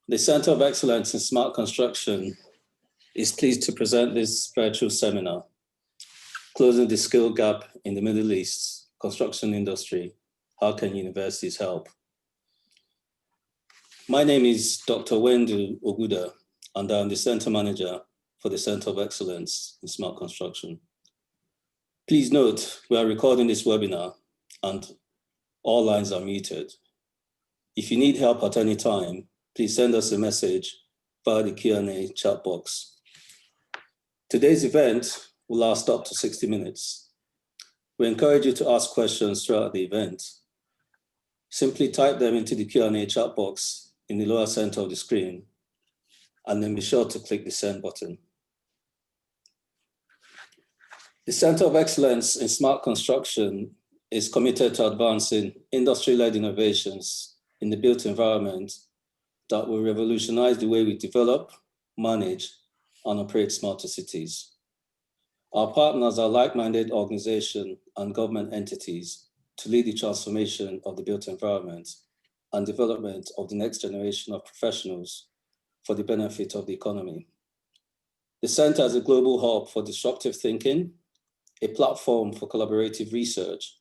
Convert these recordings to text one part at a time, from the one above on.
The Center of Excellence in Smart Construction is pleased to present this virtual seminar, Closing the Skill Gap in the Middle East Construction Industry, How Can Universities Help? My name is Dr. Wendu Oguda, and I'm the Center Manager for the Center of Excellence in Smart Construction. Please note, we are recording this webinar and all lines are muted. If you need help at any time, please send us a message via the Q&A chat box. Today's event will last up to 60 minutes. We encourage you to ask questions throughout the event. Simply type them into the Q&A chat box in the lower center of the screen, and then be sure to click the send button. The Center of Excellence in Smart Construction is committed to advancing industry-led innovations in the built environment that will revolutionize the way we develop, manage, and operate smarter cities. Our partners are like-minded organizations and government entities to lead the transformation of the built environment and development of the next generation of professionals for the benefit of the economy. The Center is a global hub for disruptive thinking, a platform for collaborative research,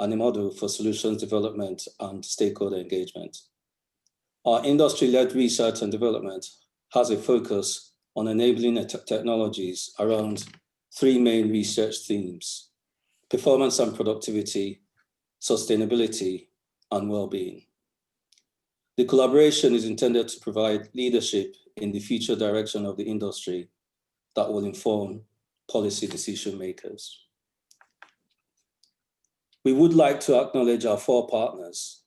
and a model for solutions development and stakeholder engagement. Our industry-led research and development has a focus on enabling technologies around three main research themes: performance and productivity, sustainability, and well-being. The collaboration is intended to provide leadership in the future direction of the industry that will inform policy decision makers. We would like to acknowledge our four partners: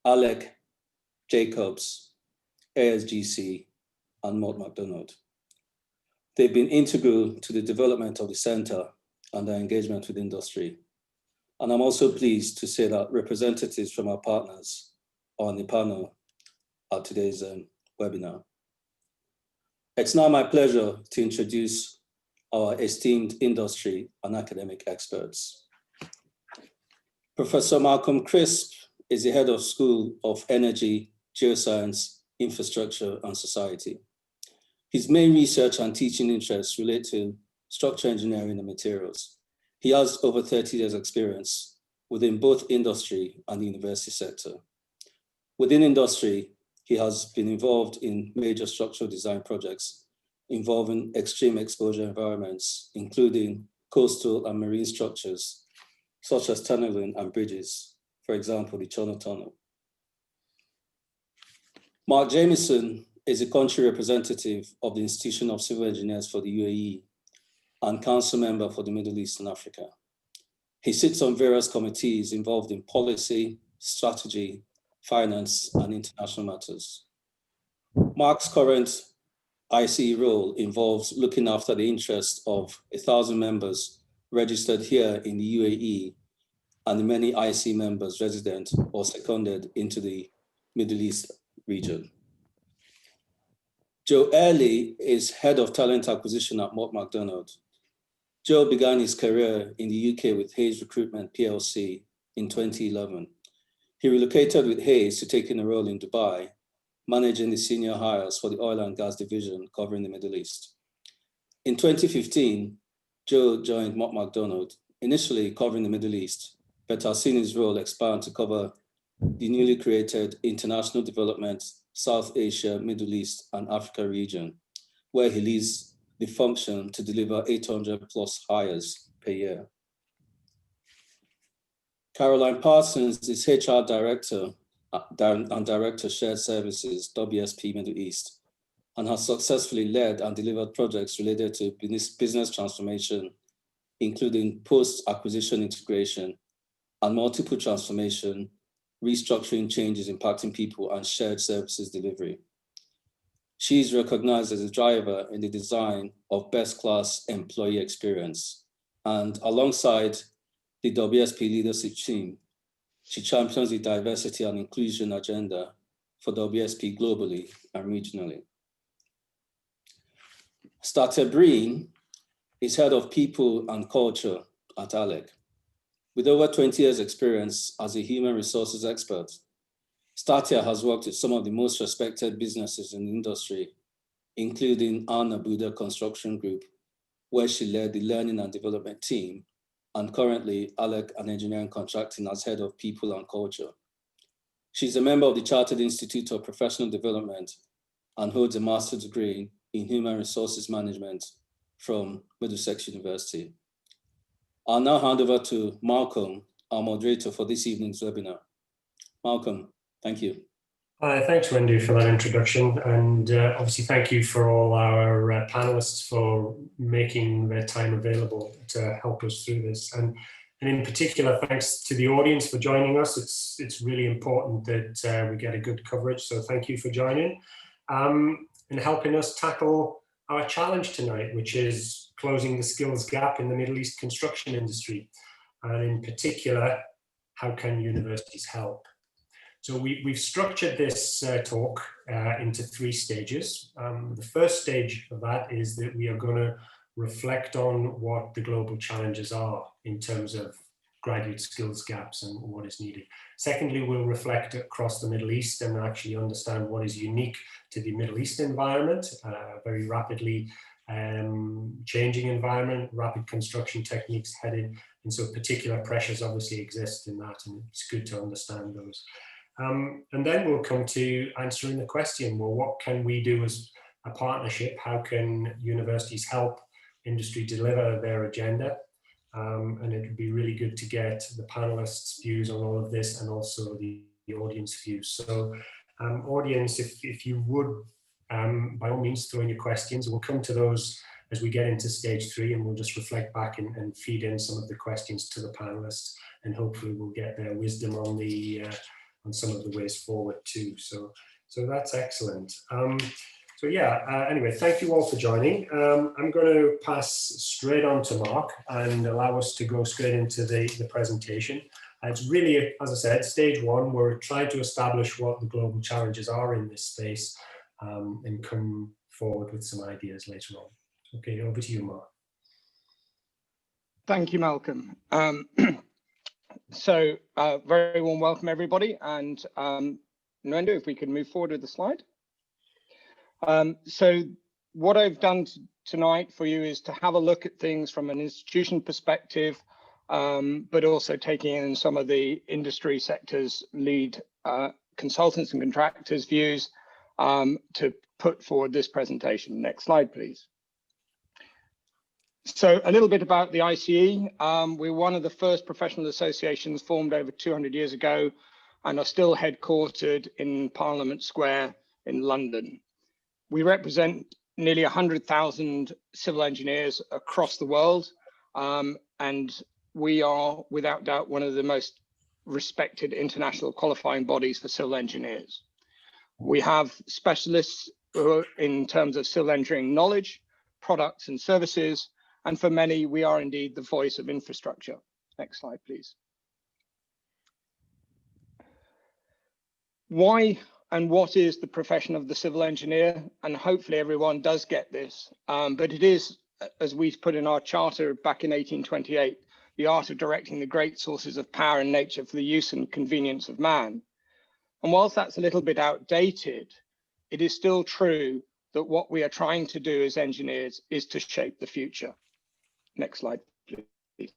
ALEC, Jacobs, ASGC, and Mott MacDonald. They've been integral to the development of the center and their engagement with industry. And I'm also pleased to say that representatives from our partners are on the panel at today's webinar. It's now my pleasure to introduce our esteemed industry and academic experts. Professor Malcolm Crisp is the head of School of Energy, Geoscience, Infrastructure, and Society. His main research and teaching interests relate to structural engineering and materials. He has over 30 years experience within both industry and the university sector. Within industry, he has been involved in major structural design projects involving extreme exposure environments, including coastal and marine structures, such as tunneling and bridges, for example, the Channel Tunnel. Mark Jamieson is a country representative of the Institution of Civil Engineers for the UAE and council member for the Middle East and Africa. He sits on various committees involved in policy, strategy, finance, and international matters. Mark's current ICE role involves looking after the interests of 1,000 members registered here in the UAE and the many IC members resident or seconded into the Middle East region. Joe Earley is head of talent acquisition at Mott MacDonald. Joe began his career in the UK with Hayes Recruitment PLC in 2011. He relocated with Hayes to take in a role in Dubai, managing the senior hires for the oil and gas division covering the Middle East. In 2015, Joe joined Mott MacDonald, initially covering the Middle East, but has seen his role expand to cover the newly created International Development, South Asia, Middle East, and Africa region, where he leads the function to deliver 800 plus hires per year. Caroline Parsons is HR Director and Director Shared Services, WSP Middle East, and has successfully led and delivered projects related to business transformation, including post-acquisition integration and multiple transformation, restructuring changes impacting people, and shared services delivery. She is recognized as a driver in the design of best-class employee experience, and alongside the WSP leadership team, she champions the diversity and inclusion agenda for WSP globally and regionally. Starter Breen is head of people and culture at ALEC. With over 20 years experience as a human resources expert, Statia has worked with some of the most respected businesses in the industry, including Anna Buda Construction Group, where she led the learning and development team, and currently Alec and Engineering Contracting as head of people and culture. She's a member of the Chartered Institute of Professional Development and holds a master's degree in human resources management from Middlesex University. I'll now hand over to Malcolm, our moderator for this evening's webinar. Malcolm, thank you. Hi, thanks, Wendy, for that introduction. And obviously, thank you for all our panelists for making their time available to help us through this. And in particular, thanks to the audience for joining us. It's really important that we get a good coverage. So thank you for joining and helping us tackle our challenge tonight, which is closing the skills gap in the Middle East construction industry. And in particular, how can universities help? So we've structured this talk into 3 stages. The first stage of that is that we are going to reflect on what the global challenges are in terms of graduate skills gaps and what is needed. Secondly, we'll reflect across the Middle East and actually understand what is unique to the Middle East environment, very rapidly changing environment, rapid construction techniques headed, and so particular pressures obviously exist in that, and it's good to understand those. And then we'll come to answering the question, well, what can we do as a partnership? How can universities help industry deliver their agenda? And it would be really good to get the panelists' views on all of this and also the audience views. So audience, if you would, by all means, throw in your questions. We'll come to those as we get into stage 3, and we'll just reflect back and feed in some of the questions to the panelists, and hopefully we'll get their wisdom on the on some of the ways forward too. So that's excellent. So yeah, anyway, thank you all for joining. I'm going to pass straight on to Mark and allow us to go straight into the presentation. It's really, as I said, stage 1. We're trying to establish what the global challenges are in this space and come forward with some ideas later on. Okay, over to you, Mark. Thank you, Malcolm. So very warm welcome, everybody. And Nwendo, if we could move forward with the slide. So what I've done tonight for you is to have a look at things from an institution perspective, but also taking in some of the industry sectors, lead consultants and contractors' views to put forward this presentation. Next slide, please. So a little bit about the ICE. We're one of the first professional associations formed over 200 years ago and are still headquartered in Parliament Square in London. We represent nearly 100,000 civil engineers across the world, and we are without doubt one of the most respected international qualifying bodies for civil engineers. We have specialists in terms of civil engineering knowledge, products and services, and for many, we are indeed the voice of infrastructure. Next slide, please. Why and what is the profession of the civil engineer? And hopefully everyone does get this, but it is, as we put in our charter back in 1828, the art of directing the great sources of power and nature for the use and convenience of man. And whilst that's a little bit outdated, it is still true that what we are trying to do as engineers is to shape the future. Next slide, please.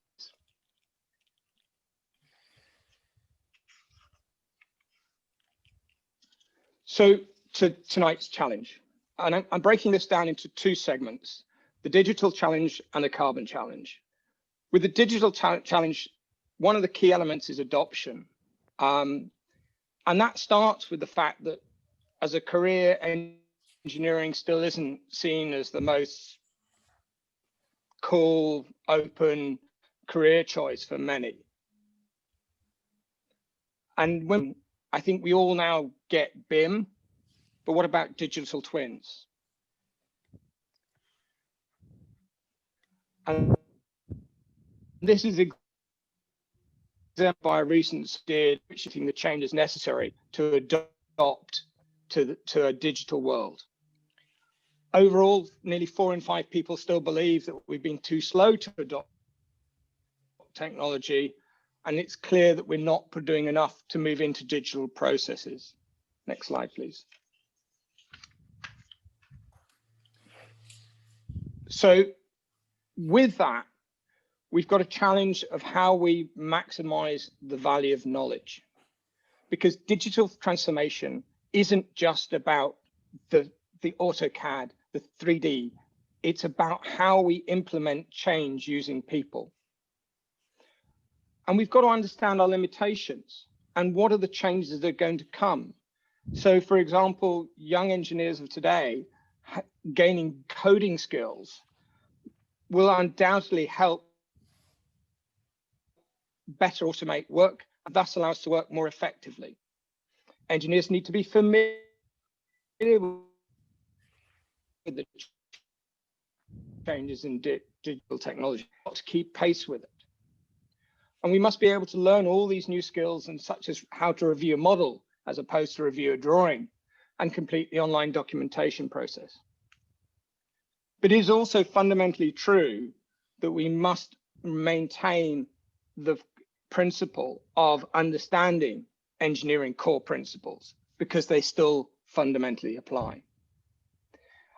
So to tonight's challenge, and I'm breaking this down into 2 segments, the digital challenge and the carbon challenge. With the digital challenge, one of the key elements is adoption. And that starts with the fact that as a career, engineering still isn't seen as the most cool, open career choice for many. And when I think we all now get BIM, but what about digital twins? And this is exemplified by a recent study shifting the changes necessary to adopt to a digital world. Overall, nearly 4 in 5 people still believe that we've been too slow to adopt technology, and it's clear that we're not doing enough to move into digital processes. Next slide, please. So with that, we've got a challenge of how we maximize the value of knowledge, because digital transformation isn't just about the AutoCAD, the 3D. It's about how we implement change using people. And we've got to understand our limitations and what are the changes that are going to come. So for example, young engineers of today gaining coding skills will undoubtedly help better automate work, and thus allow us to work more effectively. Engineers need to be familiar with the changes in digital technology to keep pace with it. And we must be able to learn all these new skills, and such as how to review a model as opposed to review a drawing, and complete the online documentation process. But it is also fundamentally true that we must maintain the principle of understanding engineering core principles, because they still fundamentally apply.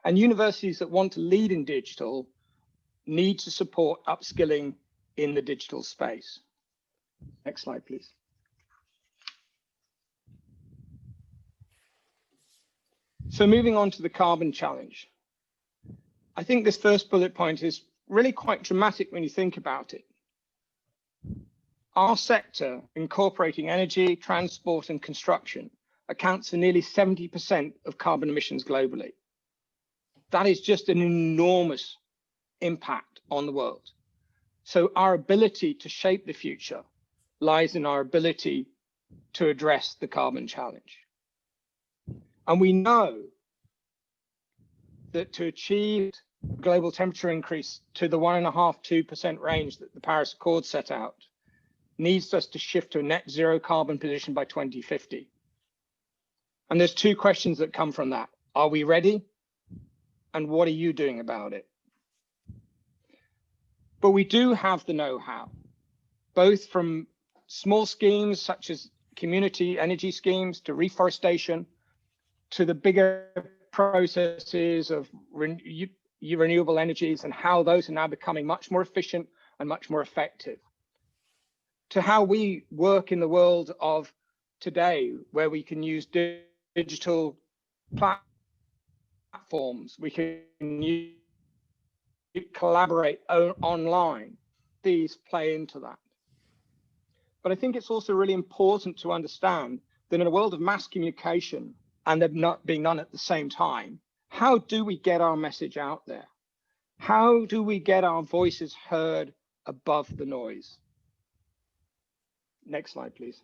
And universities that want to lead in digital need to support upskilling in the digital space. Next slide, please. So moving on to the carbon challenge. I think this first bullet point is really quite dramatic when you think about it. Our sector, incorporating energy, transport, and construction, accounts for nearly 70% of carbon emissions globally. That is just an enormous impact on the world. So our ability to shape the future lies in our ability to address the carbon challenge. And we know that to achieve global temperature increase to the 1.5–2% range that the Paris Accord set out, needs us to shift to a net zero carbon position by 2050. And there's two questions that come from that. Are we ready? And what are you doing about it? But we do have the know-how, both from small schemes such as community energy schemes to reforestation, to the bigger processes of renewable energies and how those are now becoming much more efficient and much more effective, to how we work in the world of today, where we can use digital platforms, we can collaborate online. These play into that. But I think it's also really important to understand that in a world of mass communication, and there not being none at the same time, how do we get our message out there? How do we get our voices heard above the noise? Next slide, please.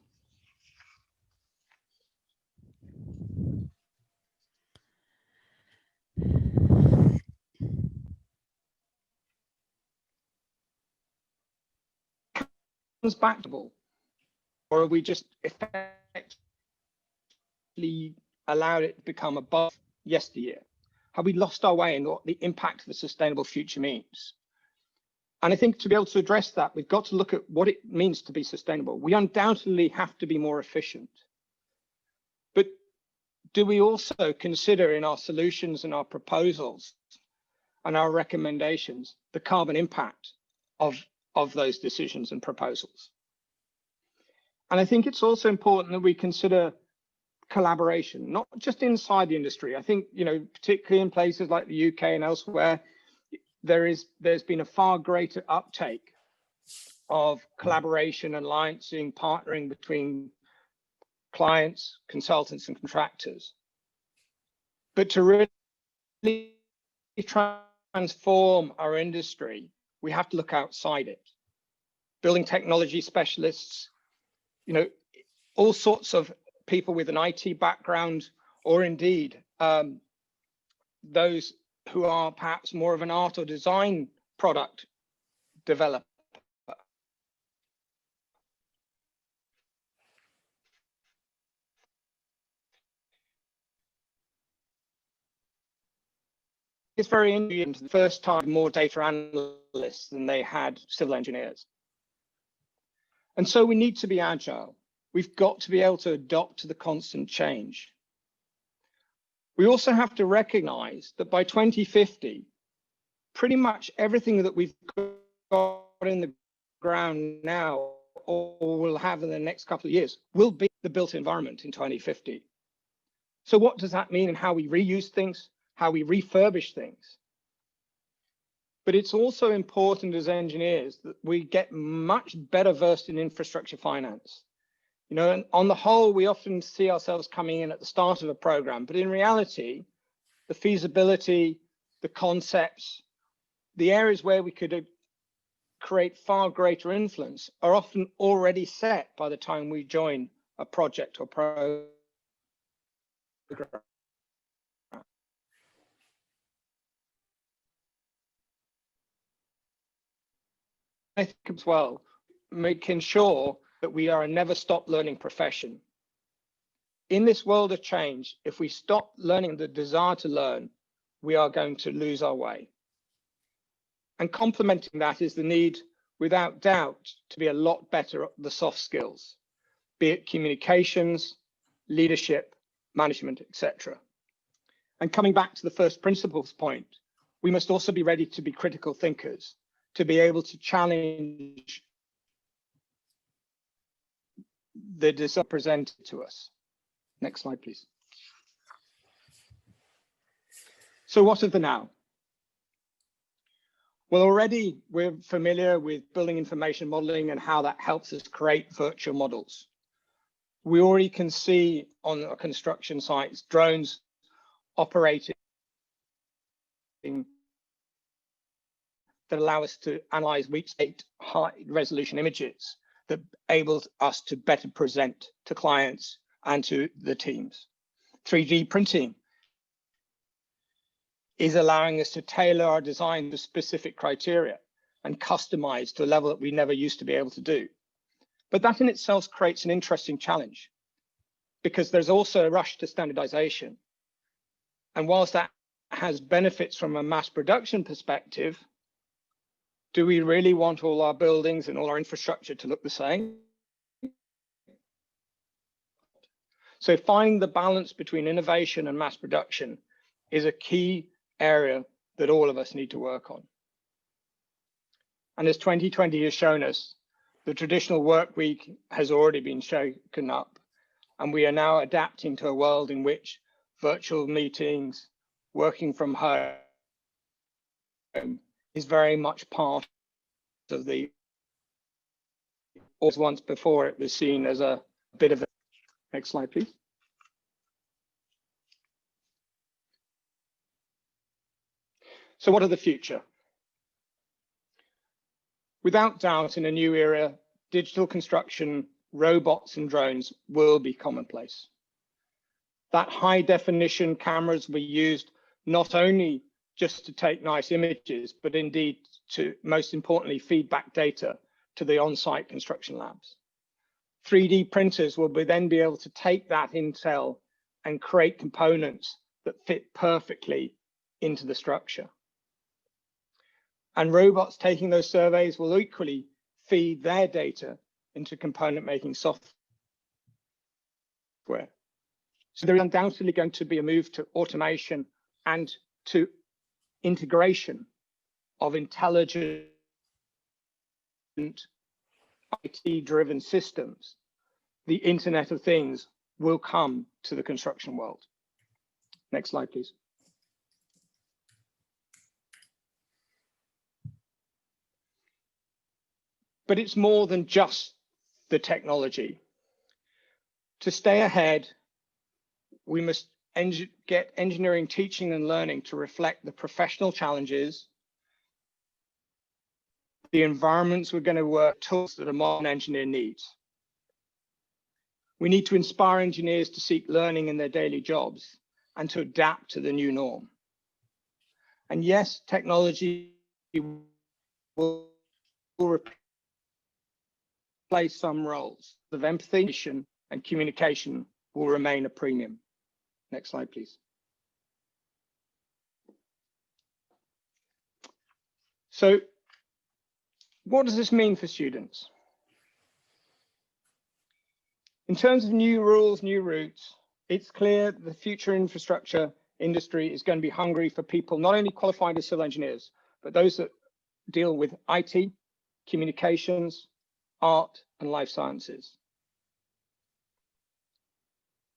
Comes back to ball, or are we just effectively allowed it to become above yesteryear? Have we lost our way in what the impact of a sustainable future means? And I think to be able to address that, we've got to look at what it means to be sustainable. We undoubtedly have to be more efficient. But do we also consider in our solutions and our proposals and our recommendations the carbon impact of those decisions and proposals? And I think it's also important that we consider collaboration, not just inside the industry. I think, particularly in places like the UK and elsewhere, there's been a far greater uptake of collaboration, alliancing, partnering between clients, consultants, and contractors. But to really transform our industry, we have to look outside it. Building technology specialists, all sorts of people with an IT background, or indeed those who are perhaps more of an art or design product developer. It's very interesting. The first time more data analysts than they had civil engineers. And so we need to be agile. We've got to be able to adapt to the constant change. We also have to recognize that by 2050, pretty much everything that we've got in the ground now or will have in the next couple of years will be the built environment in 2050. So what does that mean in how we reuse things, how we refurbish things? But it's also important as engineers that we get much better versed in infrastructure finance. You know, and on the whole, we often see ourselves coming in at the start of a program, but in reality, the feasibility, the concepts, the areas where we could create far greater influence are often already set by the time we join a project or program. I think as well, making sure that we are a never stop learning profession. In this world of change, if we stop learning the desire to learn, we are going to lose our way. And complementing that is the need, without doubt, to be a lot better at the soft skills, be it communications, leadership, management, etc. And coming back to the first principles point, we must also be ready to be critical thinkers, to be able to challenge the desire presented to us. Next slide, please. So what of the now? Well, already we're familiar with building information modeling and how that helps us create virtual models. We already can see on our construction sites, drones operating that allow us to analyze weak state high resolution images that enables us to better present to clients and to the teams. 3D printing is allowing us to tailor our design to specific criteria and customize to a level that we never used to be able to do. But that in itself creates an interesting challenge because there's also a rush to standardization. And whilst that has benefits from a mass production perspective, do we really want all our buildings and all our infrastructure to look the same? So finding the balance between innovation and mass production is a key area that all of us need to work on. And as 2020 has shown us, the traditional work week has already been shaken up, and we are now adapting to a world in which virtual meetings, working from home is very much part of the, once before it was seen as a bit of a, next slide, please. So what of the future? Without doubt, in a new era, digital construction, robots and drones will be commonplace. That high definition cameras were used not only just to take nice images, but indeed to, most importantly, feed back data to the on-site construction labs. 3D printers will then be able to take that intel and create components that fit perfectly into the structure. And robots taking those surveys will equally feed their data into component making software. So there is undoubtedly going to be a move to automation and to integration of intelligent IT-driven systems. The Internet of Things will come to the construction world. Next slide, please. But it's more than just the technology. To stay ahead, we must get engineering teaching and learning to reflect the professional challenges, the environments we're going to work, tools that a modern engineer needs. We need to inspire engineers to seek learning in their daily jobs and to adapt to the new norm. And yes, technology will replace some roles. Of empathy and communication will remain a premium. Next slide, please. So what does this mean for students? In terms of new rules, new routes, it's clear the future infrastructure industry is going to be hungry for people not only qualified as civil engineers, but those that deal with IT, communications, art, and life sciences.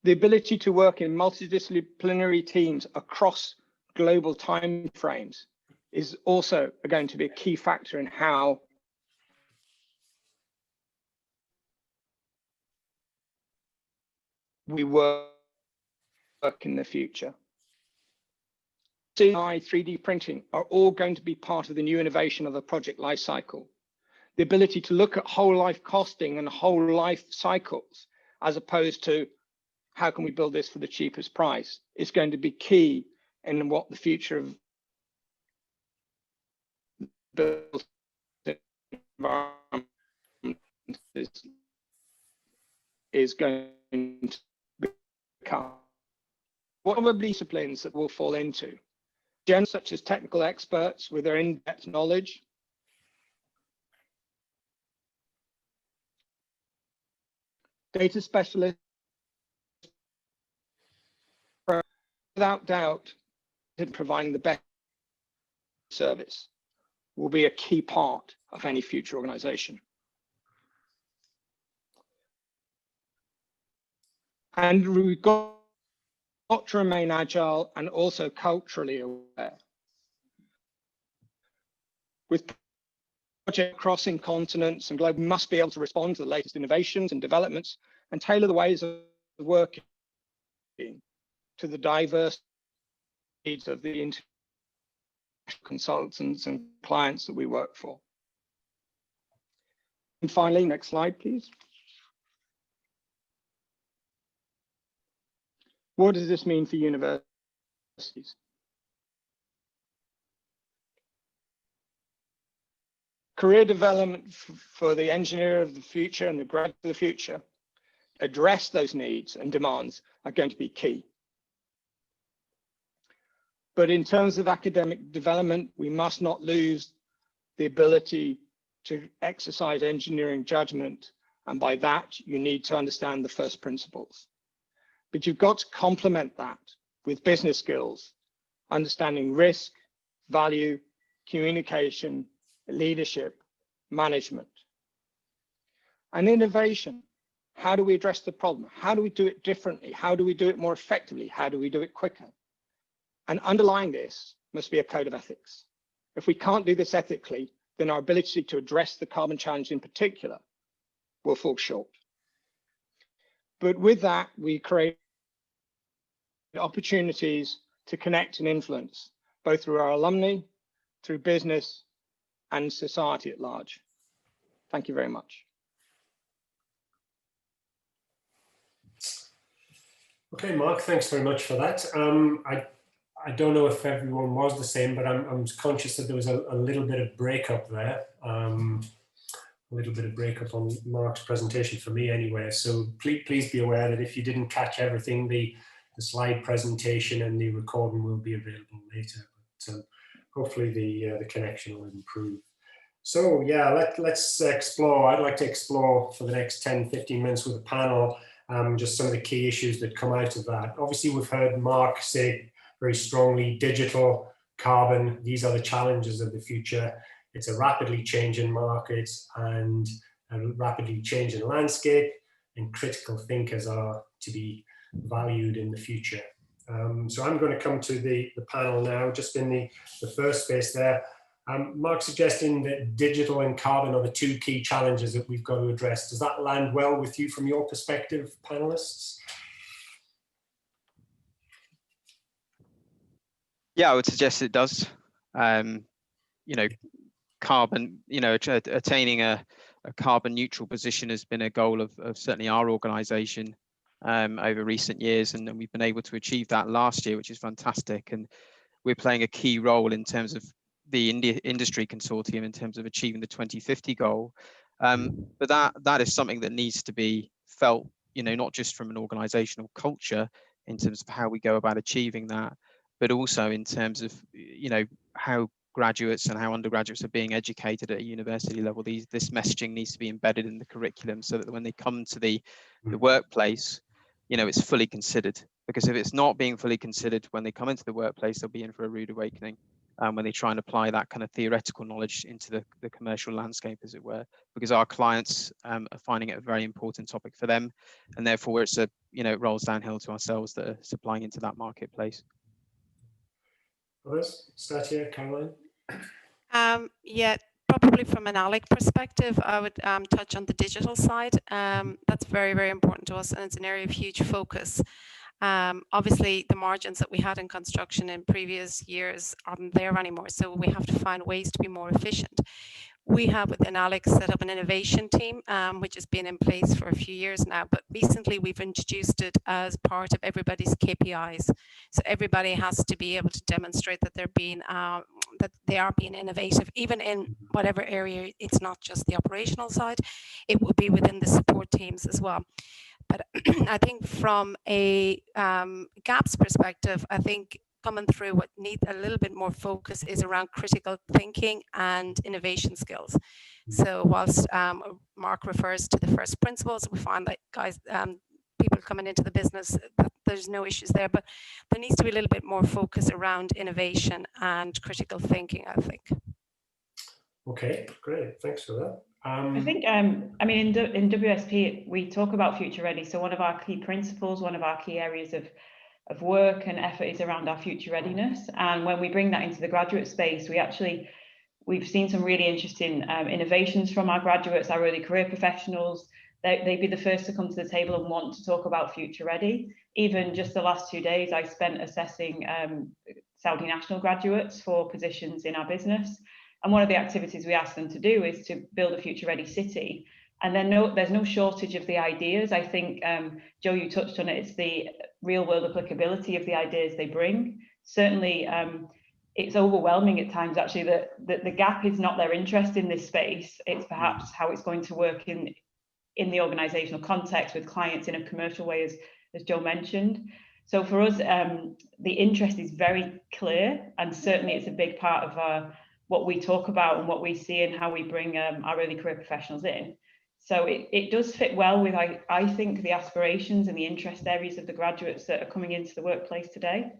The ability to work in multidisciplinary teams across global time frames is also going to be a key factor in how we work in the future. AI, 3D printing are all going to be part of the new innovation of the project life cycle. The ability to look at whole life costing and whole life cycles, as opposed to how can we build this for the cheapest price, is going to be key in what the future of built environment is going to become. What are the disciplines that we'll fall into? Gen such as technical experts with their in-depth knowledge, data specialists, without doubt, providing the best service will be a key part of any future organization. And we've got to remain agile and also culturally aware. With project crossing continents and global, we must be able to respond to the latest innovations and developments and tailor the ways of working to the diverse needs of the international consultants and clients that we work for. And finally, next slide, please. What does this mean for universities? Career development for the engineer of the future and the graduate of the future, address those needs and demands are going to be key. But in terms of academic development, we must not lose the ability to exercise engineering judgment. And by that, you need to understand the first principles. But you've got to complement that with business skills, understanding risk, value, communication, leadership, management. And innovation. How do we address the problem? How do we do it differently? How do we do it more effectively? How do we do it quicker? And underlying this must be a code of ethics. If we can't do this ethically, then our ability to address the carbon challenge in particular will fall short. But with that, we create opportunities to connect and influence, both through our alumni, through business, and society at large. Thank you very much. Okay, Mark, thanks very much for that. I don't know if everyone was the same, but I'm conscious that there was a little bit of breakup there. A little bit of breakup on Mark's presentation for me anyway. So please be aware that if you didn't catch everything, the slide presentation and the recording will be available later. But hopefully the connection will improve. So yeah, let's explore. I'd like to explore for the next 10-15 minutes with the panel just some of the key issues that come out of that. Obviously, we've heard Mark say very strongly, digital, carbon, these are the challenges of the future. It's a rapidly changing market and a rapidly changing landscape, and critical thinkers are to be valued in the future. So I'm going to come to the panel now, just in the first space there. Mark suggesting that digital and carbon are the two key challenges that we've got to address. Does that land well with you from your perspective, panelists? Yeah, I would suggest it does. You know, carbon, attaining a carbon neutral position has been a goal of certainly our organisation over recent years, and we've been able to achieve that last year, which is fantastic. And we're playing a key role in terms of the industry consortium in terms of achieving the 2050 goal. But that is something that needs to be felt, not just from an organisational culture in terms of how we go about achieving that, but also in terms of, how graduates and how undergraduates are being educated at a university level, this messaging needs to be embedded in the curriculum so that when they come to the workplace, you know, it's fully considered. Because if it's not being fully considered when they come into the workplace, they'll be in for a rude awakening when they try and apply that kind of theoretical knowledge into the commercial landscape, as it were, because our clients are finding it a very important topic for them, and therefore it's you know, it rolls downhill to ourselves that are supplying into that marketplace. Others? Start here, Caroline. Yeah, probably from an ALEC perspective, I would touch on the digital side. That's very, very important to us, and it's an area of huge focus. Obviously, the margins that we had in construction in previous years aren't there anymore, so we have to find ways to be more efficient. We have within ALEC set up an innovation team, which has been in place for a few years now, but recently we've introduced it as part of everybody's KPIs. So everybody has to be able to demonstrate that they're being that they are being innovative, even in whatever area. It's not just the operational side, it will be within the support teams as well. But I think from a gaps perspective, I think coming through what needs a little bit more focus is around critical thinking and innovation skills. So whilst Mark refers to the first principles, we find that people coming into the business, there's no issues there, but there needs to be a little bit more focus around innovation and critical thinking, I think. Okay, great, thanks for that. I think, I mean, in WSP, we talk about future ready. So one of our key principles, one of our key areas of work and effort is around our future readiness. And when we bring that into the graduate space, we've seen some really interesting innovations from our graduates, our early career professionals. They'd be the first to come to the table and want to talk about future ready. Even just the last 2 days, I spent assessing Saudi national graduates for positions in our business. And one of the activities we asked them to do is to build a future ready city. And then there's no shortage of the ideas. I think, Joe, you touched on it, it's the real world applicability of the ideas they bring. Certainly, it's overwhelming at times, actually, that the gap is not their interest in this space. It's perhaps how it's going to work in the organizational context with clients in a commercial way, as Joe mentioned. So for us, the interest is very clear, and certainly it's a big part of what we talk about and what we see and how we bring our early career professionals in. So it does fit well with, I think, the aspirations and the interest areas of the graduates that are coming into the workplace today.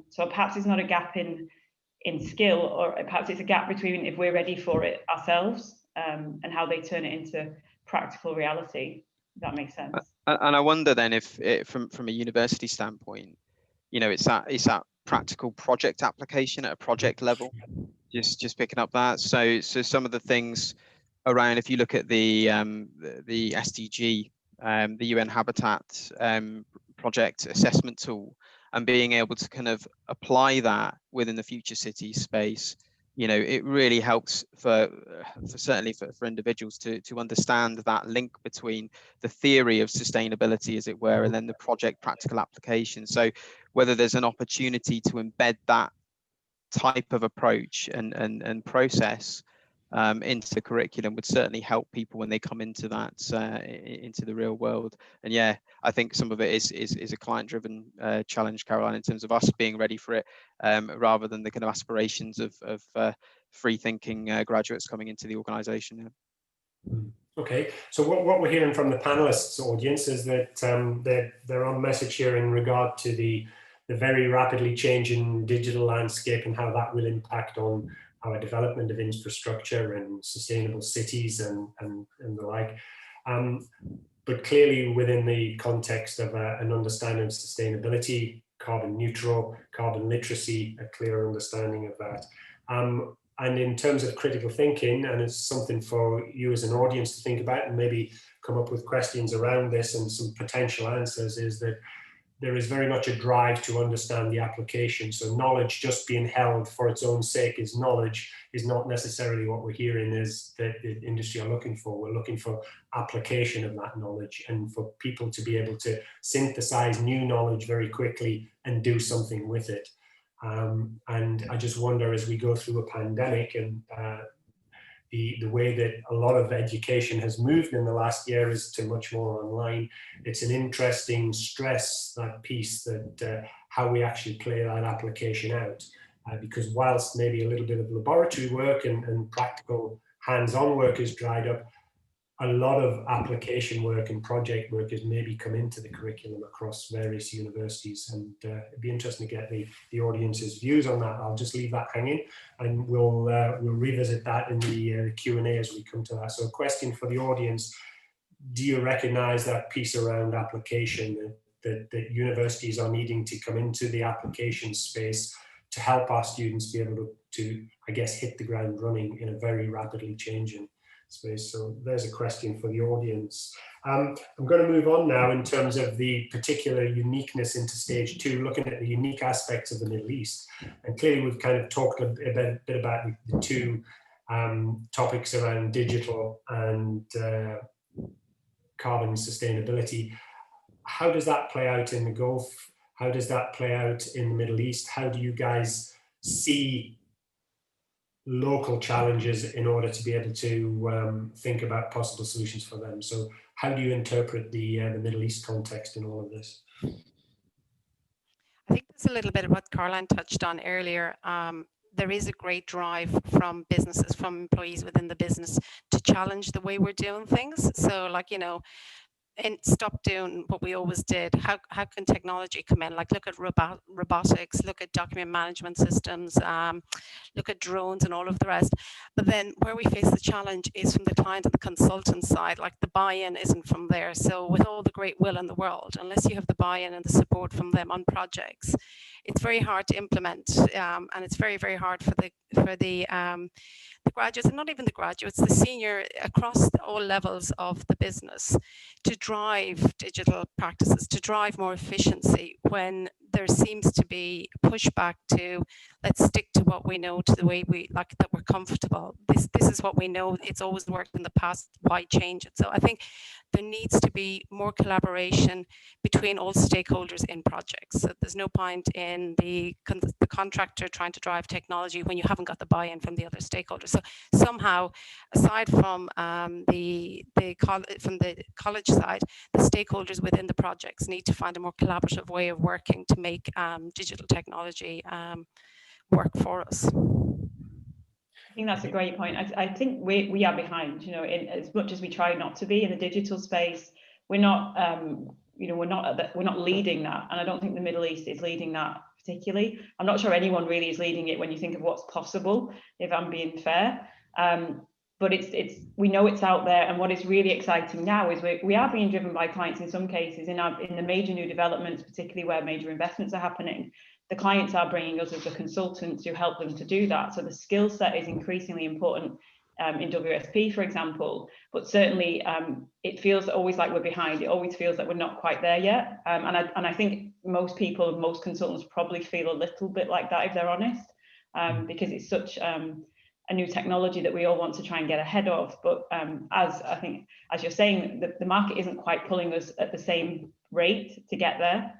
So perhaps it's not a gap in skill, or perhaps it's a gap between if we're ready for it ourselves and how they turn it into practical reality. If that makes sense. And I wonder then if from a university standpoint, you know, it's that practical project application at a project level. Just picking up that. So some of the things around, if you look at the SDG, the UN Habitat project assessment tool, and being able to kind of apply that within the future city space, you know, it really helps certainly for individuals to understand that link between the theory of sustainability, as it were, and then the project practical application. So whether there's an opportunity to embed that type of approach and process into the curriculum would certainly help people when they come into that into the real world. And yeah, I think some of it is a client-driven challenge, Caroline, in terms of us being ready for it, rather than the kind of aspirations of free-thinking graduates coming into the organisation. Okay, so what we're hearing from the panelists' audience is that they're on message here in regard to the very rapidly changing digital landscape and how that will impact on our development of infrastructure and sustainable cities and the like. But clearly within the context of an understanding of sustainability, carbon neutral, carbon literacy, a clear understanding of that. And in terms of critical thinking, and it's something for you as an audience to think about and maybe come up with questions around this and some potential answers, is that there is very much a drive to understand the application. So knowledge just being held for its own sake is knowledge is not necessarily what we're hearing is that the industry are looking for. We're looking for application of that knowledge and for people to be able to synthesize new knowledge very quickly and do something with it. And I just wonder, as we go through a pandemic and the way that a lot of education has moved in the last year is to much more online. It's an interesting stress, that piece, that how we actually play that application out. because whilst maybe a little bit of laboratory work and practical hands-on work has dried up, a lot of application work and project work has maybe come into the curriculum across various universities, and it'd be interesting to get the audience's views on that. I'll just leave that hanging, and we'll revisit that in the Q&A as we come to that. So a question for the audience: do you recognize that piece around application, that universities are needing to come into the application space to help our students be able to I guess, hit the ground running in a very rapidly changing space? So there's a question for the audience. I'm going to move on now in terms of the particular uniqueness into stage 2, looking at the unique aspects of the Middle East. And clearly we've kind of talked a bit about the two topics around digital and carbon sustainability. How does that play out in the Gulf? How does that play out in the Middle East? How do you guys see local challenges in order to be able to think about possible solutions for them? So how do you interpret the Middle East context in all of this? I think there's a little bit of what Caroline touched on earlier. There is a great drive from businesses, from employees within the business, to challenge the way we're doing things. So, like, you know, and stop doing what we always did. How can technology come in? Like, look at robotics, look at document management systems, look at drones and all of the rest. But then where we face the challenge is from the client and the consultant side. Like, the buy-in isn't from there. So with all the great will in the world, unless you have the buy-in and the support from them on projects, it's very hard to implement, and it's very, very hard for the graduates, and not even the graduates, the senior, across all levels of the business, to drive digital practices, to drive more efficiency, when there seems to be pushback to, let's stick to what we know, to the way we like, that we're comfortable. This is what we know, it's always worked in the past, why change it? So I think there needs to be more collaboration between all stakeholders in projects. So there's no point in the contractor trying to drive technology when you haven't got the buy-in from the other stakeholders. So somehow, aside from the college side, the stakeholders within the projects need to find a more collaborative way of working to make digital technology work for us. I think that's a great point. I think we are behind, you know, as much as we try not to be in the digital space. We're not, you know, we're not leading that, and I don't think the Middle East is leading that particularly. I'm not sure anyone really is leading it when you think of what's possible, if I'm being fair. But we know it's out there, and what is really exciting now is we are being driven by clients in some cases in the major new developments, particularly where major investments are happening. The clients are bringing us as a consultant to help them to do that. So the skill set is increasingly important in WSP, for example, but certainly it feels always like we're behind. It always feels like we're not quite there yet. And I think most people, most consultants probably feel a little bit like that, if they're honest, because it's such a new technology that we all want to try and get ahead of. But as you're saying, the market isn't quite pulling us at the same rate to get there.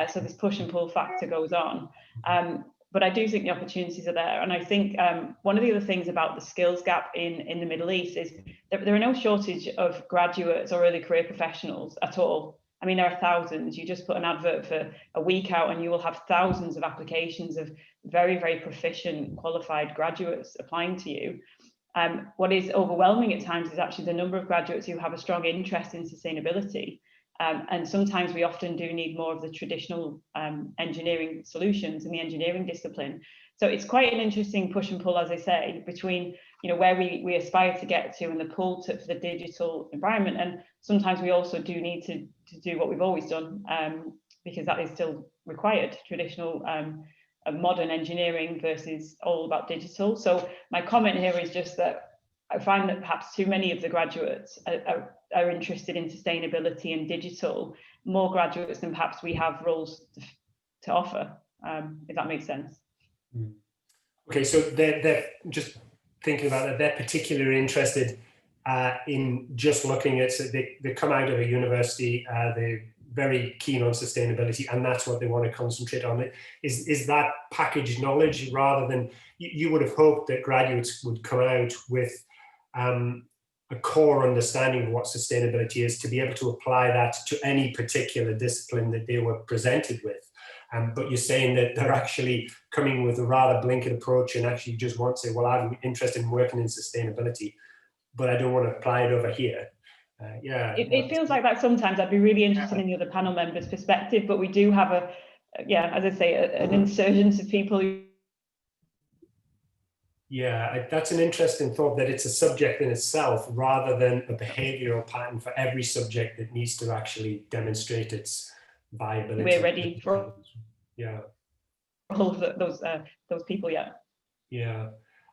So this push and pull factor goes on. But I do think the opportunities are there. And I think one of the other things about the skills gap in the Middle East is there are no shortage of graduates or early career professionals at all. I mean, there are thousands. You just put an advert for a week out and you will have thousands of applications of very, very proficient, qualified graduates applying to you. What is overwhelming at times is actually the number of graduates who have a strong interest in sustainability. And sometimes we often do need more of the traditional engineering solutions in the engineering discipline. So it's quite an interesting push and pull, as I say, between, you know, where we aspire to get to and the pull for the digital environment. And sometimes we also do need to do what we've always done, because that is still required, traditional modern engineering versus all about digital. So my comment here is just that I find that perhaps too many of the graduates are interested in sustainability and digital, more graduates than perhaps we have roles to offer, if that makes sense. Okay, so they're just thinking about that, they're particularly interested in just looking at, so they come out of a university, they're very keen on sustainability, and that's what they want to concentrate on. Is that packaged knowledge, rather than, you would have hoped that graduates would come out with a core understanding of what sustainability is, to be able to apply that to any particular discipline that they were presented with. But you're saying that they're actually coming with a rather blanket approach and actually just want to say, well, I'm interested in working in sustainability, but I don't want to apply it over here. Yeah. It feels like that sometimes. I'd be really interested in the other panel members' perspective, but we do have as I say, an insurgence of people who... Yeah, that's an interesting thought, that it's a subject in itself rather than a behavioral pattern for every subject that needs to actually demonstrate its viability. We're ready for all of those people, Yeah,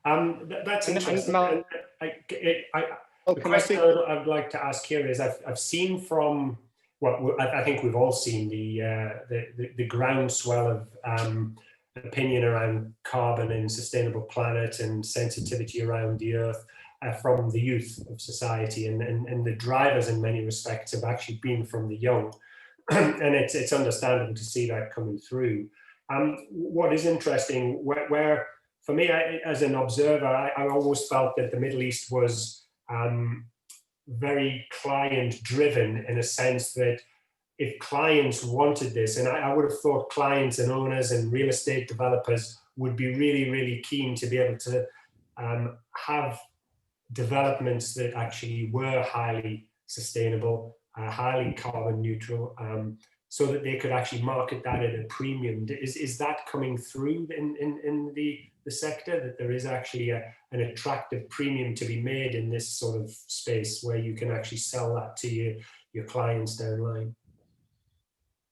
that's interesting. Oh, the question I'd like to ask here is, I've seen from, well, I think we've all seen the groundswell of opinion around carbon and sustainable planet and sensitivity around the earth from the youth of society, and the drivers in many respects have actually been from the young. And it's understandable to see that coming through. What is interesting, where for me, as an observer, I always felt that the Middle East was very client driven, in a sense that if clients wanted this, and I would have thought clients and owners and real estate developers would be really, really keen to be able to have developments that actually were highly sustainable, highly carbon neutral, so that they could actually market that at a premium. Is that coming through in the sector, that there is actually an attractive premium to be made in this sort of space where you can actually sell that to your clients down the line?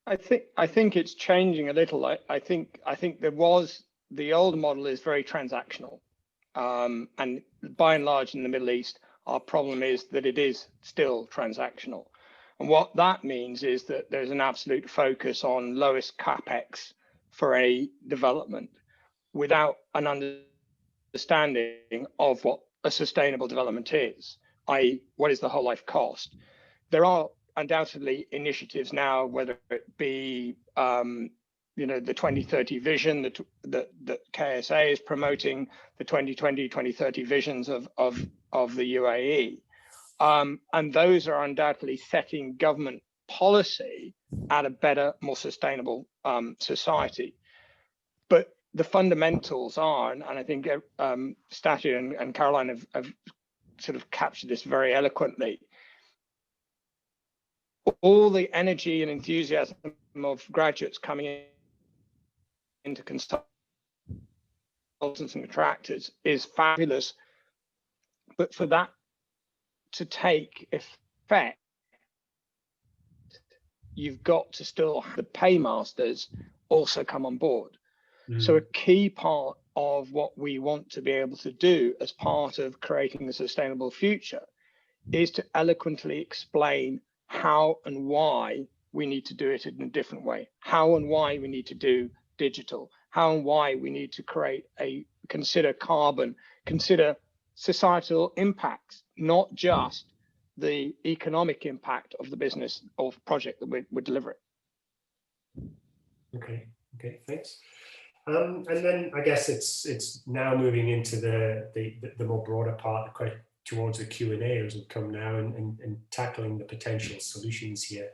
I think it's changing a little. I think there was, the old model is very transactional, and by and large in the Middle East, our problem is that it is still transactional. And what that means is that there's an absolute focus on lowest capex for a development without an understanding of what a sustainable development is, i.e. what is the whole life cost. There are undoubtedly initiatives now, whether it be the 2030 vision that KSA is promoting, the 2020-2030 visions of the UAE. And those are undoubtedly setting government policy at a better, more sustainable society. But the fundamentals are, and I think Statu and Caroline have sort of captured this very eloquently, all the energy and enthusiasm of graduates coming into consultants and contractors is fabulous. But for that to take effect, you've got to still have the paymasters also come on board. So a key part of what we want to be able to do as part of creating a sustainable future is to eloquently explain how and why we need to do it in a different way, how and why we need to do digital, how and why we need to consider carbon, consider societal impacts, not just the economic impact of the business or project that we're delivering. Okay, thanks. And then I guess it's now moving into the more broader part, quite towards the Q&A as we come now, and tackling the potential solutions here.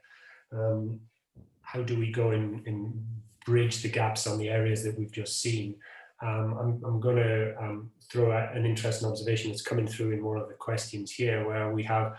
How do we go and bridge the gaps on the areas that we've just seen? I'm going to throw out an interesting observation that's coming through in one of the questions here, where we have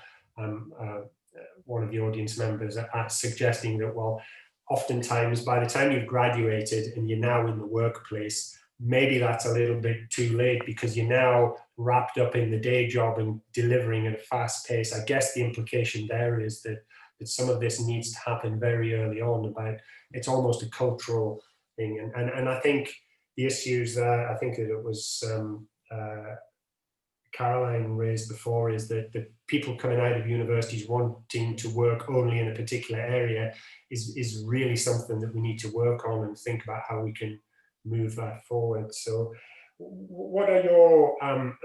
one of the audience members suggesting that, well, oftentimes by the time you've graduated and you're now in the workplace, maybe that's a little bit too late because you're now wrapped up in the day job and delivering at a fast pace. I guess the implication there is that some of this needs to happen very early on. About it's almost a cultural thing, and I think the issues that I think that it was Caroline raised before is that the people coming out of universities wanting to work only in a particular area is really something that we need to work on and think about how we can move that forward. So what are your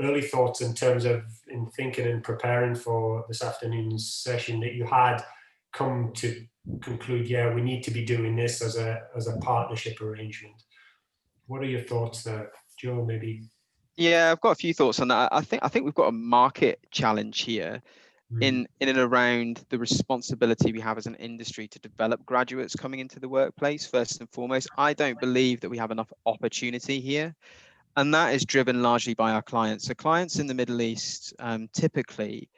early thoughts in terms of in thinking and preparing for this afternoon's session, that you had come to conclude, yeah, we need to be doing this as a partnership arrangement? What are your thoughts there, Joe? Maybe. Yeah, I've got a few thoughts on that. I think we've got a market challenge here. in and around the responsibility we have as an industry to develop graduates coming into the workplace. First and foremost, I don't believe that we have enough opportunity here. And that is driven largely by our clients. So clients in the Middle East, typically,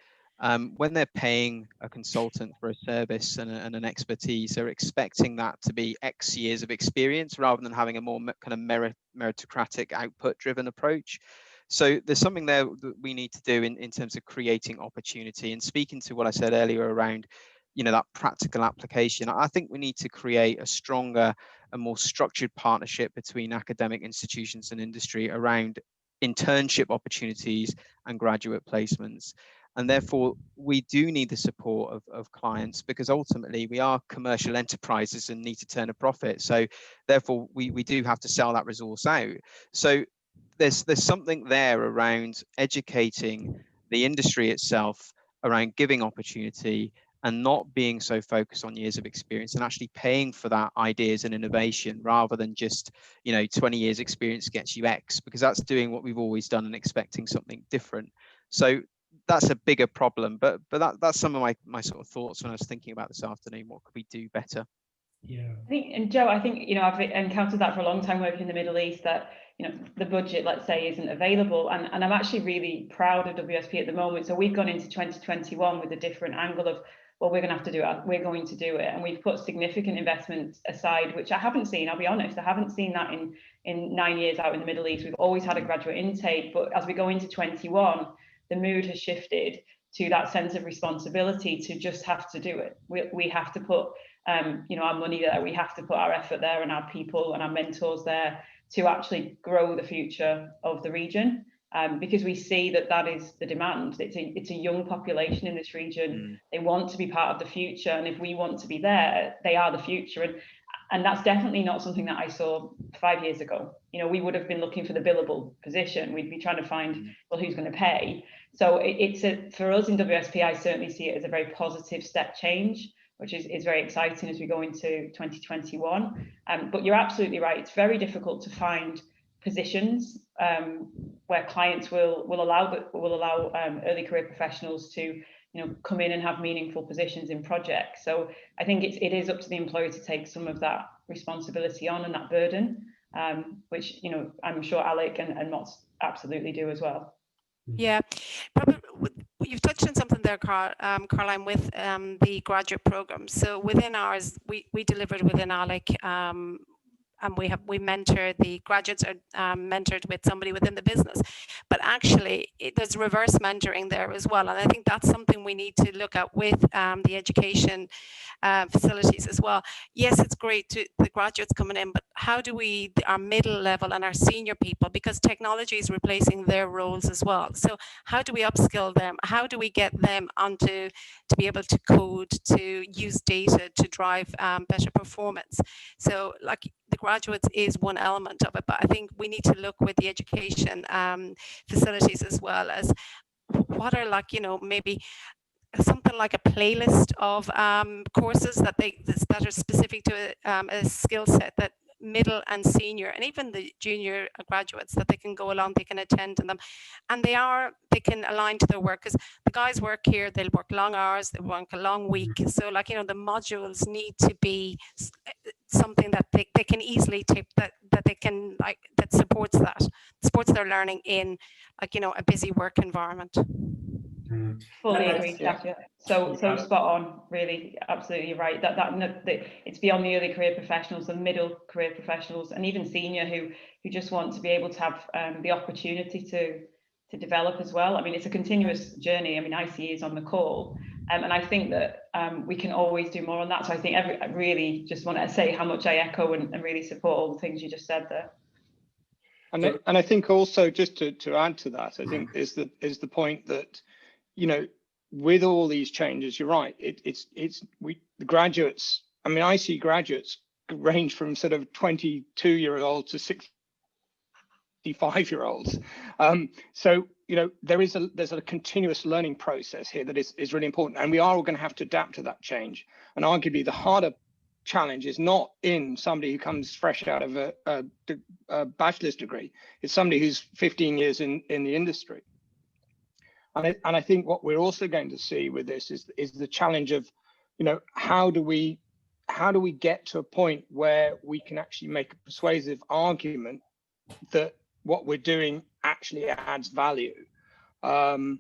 when they're paying a consultant for a service and an expertise, they're expecting that to be X years of experience rather than having a more kind of meritocratic output-driven approach. So there's something there that we need to do in terms of creating opportunity. And speaking to what I said earlier around, that practical application, I think we need to create a stronger and more structured partnership between academic institutions and industry around internship opportunities and graduate placements. And therefore, we do need the support of clients, because ultimately we are commercial enterprises and need to turn a profit. So therefore, we do have to sell that resource out. So there's something there around educating the industry itself around giving opportunity and not being so focused on years of experience, and actually paying for that ideas and innovation rather than just 20 years experience gets you X, because that's doing what we've always done and expecting something different. So that's a bigger problem, but that's some of my sort of thoughts when I was thinking about this afternoon. What could we do better? Yeah, and Joe, I think I've encountered that for a long time working in the Middle East, that the budget, let's say, isn't available, and I'm actually really proud of WSP at the moment. So we've gone into 2021 with a different angle of, well, we're going to have to do it, we're going to do it, and we've put significant investment aside, which I haven't seen, I'll be honest, I haven't seen that in 9 years out in the Middle East. We've always had a graduate intake, but as we go into 21, the mood has shifted to that sense of responsibility to just have to do it. We have to put our money there, we have to put our effort there and our people and our mentors there to actually grow the future of the region, because we see that is the demand. It's a young population in this region. They want to be part of the future, and if we want to be there, they are the future. And that's definitely not something that I saw 5 years ago. We would have been looking for the billable position. We'd be trying to find, well, who's going to pay? So for us in WSP, I certainly see it as a very positive step change, which is very exciting as we go into 2021. But you're absolutely right. It's very difficult to find positions where clients will allow early career professionals to come in and have meaningful positions in projects. So I think it is up to the employer to take some of that responsibility on and that burden, which I'm sure Alec and Mott's absolutely do as well. Yeah, probably you've touched on something there, Caroline, with the graduate program. So within ours, we delivered within Alec, and we mentor the graduates are mentored with somebody within the business, but actually there's reverse mentoring there as well, and I think that's something we need to look at with the education facilities as well. Yes, it's great to the graduates coming in, but how do we, our middle level and our senior people, because technology is replacing their roles as well, so how do we upskill them? How do we get them onto to be able to code, to use data to drive better performance? So like the graduates is one element of it, but I think we need to look with the education facilities as well as what are maybe something like a playlist of courses that are specific to a skill set that middle and senior and even the junior graduates, that they can go along, they can attend in them, and they can align to their work, because the guys work here, they'll work long hours, they work a long week, so the modules need to be something that they can easily take, that they can that supports their learning in a busy work environment. Fully agree, Katja. So spot on, really, absolutely right. That it's beyond the early career professionals, the middle career professionals, and even senior who just want to be able to have the opportunity to develop as well. I mean, it's a continuous journey. I mean, ICE is on the call, and I think that we can always do more on that. So I think I really just want to say how much I echo and really support all the things you just said there. And I think also, just to add to that, I think is the point that, with all these changes, you're right. The graduates. I mean, I see graduates range from sort of 22-year-olds to 65-year-olds. So there's a continuous learning process here that is really important, and we are all going to have to adapt to that change. And arguably, the harder challenge is not in somebody who comes fresh out of a bachelor's degree. It's somebody who's 15 years in the industry. And I think what we're also going to see with this is the challenge of, you know, how do we get to a point where we can actually make a persuasive argument that what we're doing actually adds value, and